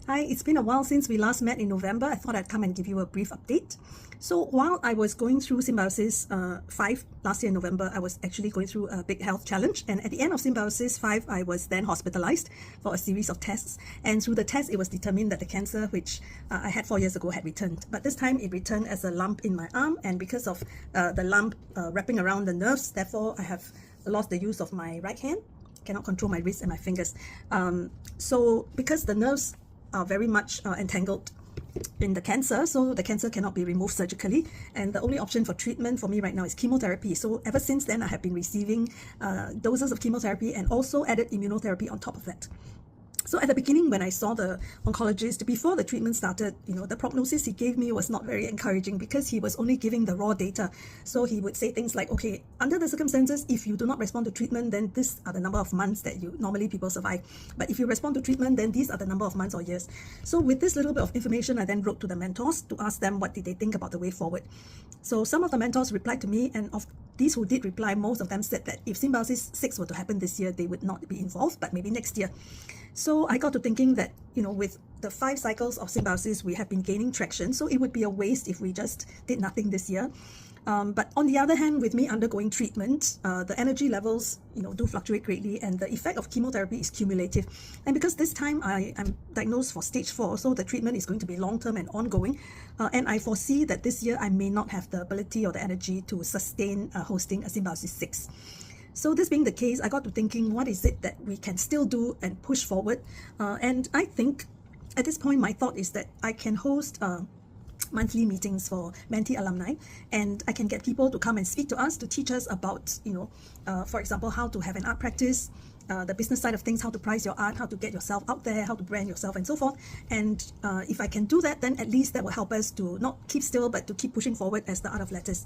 Hi, it's been a while since we last met in November. I thought I'd come and give you a brief update. So while I was going through Symbiosis 5 last year in November, I was actually going through a big health challenge. And at the end of Symbiosis 5, I was then hospitalized for a series of tests. And through the test, it was determined that the cancer, which I had 4 years ago, had returned. But this time it returned as a lump in my arm. And because of the lump wrapping around the nerves, therefore I have lost the use of my right hand. Cannot control my wrists and my fingers. So because the nerves are very much entangled in the cancer, so the cancer cannot be removed surgically, and the only option for treatment for me right now is chemotherapy. So ever since then I have been receiving doses of chemotherapy and also added immunotherapy on top of that. So at the beginning, when I saw the oncologist, before the treatment started, the prognosis he gave me was not very encouraging because he was only giving the raw data. So he would say things like, okay, under the circumstances, if you do not respond to treatment, then these are the number of months that normally people survive. But if you respond to treatment, then these are the number of months or years. So with this little bit of information, I then wrote to the mentors to ask them what did they think about the way forward. So some of the mentors replied to me, and of these who did reply, most of them said that if Symbiosis 6 were to happen this year, they would not be involved, but maybe next year. So I got to thinking that, with the 5 cycles of Symbiosis, we have been gaining traction. So it would be a waste if we just did nothing this year. But on the other hand, with me undergoing treatment, the energy levels, do fluctuate greatly, and the effect of chemotherapy is cumulative. And because this time I am diagnosed for stage 4, so the treatment is going to be long-term and ongoing. And I foresee that this year I may not have the ability or the energy to sustain hosting a Symbiosis 6. So this being the case, I got to thinking, what is it that we can still do and push forward? And I think at this point, my thought is that I can host monthly meetings for Mentee alumni, and I can get people to come and speak to us to teach us about, for example, how to have an art practice, the business side of things, how to price your art, how to get yourself out there, how to brand yourself, and so forth. And if I can do that, then at least that will help us to not keep still, but to keep pushing forward as the Art of Letters.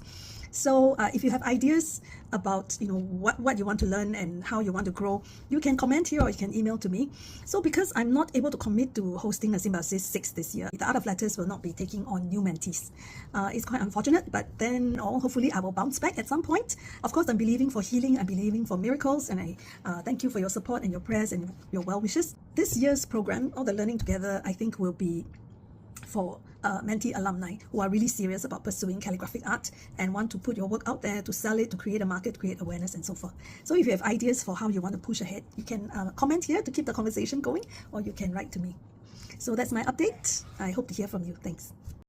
So if you have ideas about what you want to learn and how you want to grow, you can comment here or you can email to me. So because I'm not able to commit to hosting a Symbiosis 6 this year, the Art of Letters will not be taking on new mentees. It's quite unfortunate, but then hopefully I will bounce back at some point. Of course, I'm believing for healing, I'm believing for miracles, and I thank you for your support and your prayers and your well wishes. This year's program, all the learning together, I think will be for Mentee alumni who are really serious about pursuing calligraphic art and want to put your work out there, to sell it, to create a market, create awareness, and so forth. So if you have ideas for how you want to push ahead, you can comment here to keep the conversation going, or you can write to me. So that's my update. I hope to hear from you. Thanks.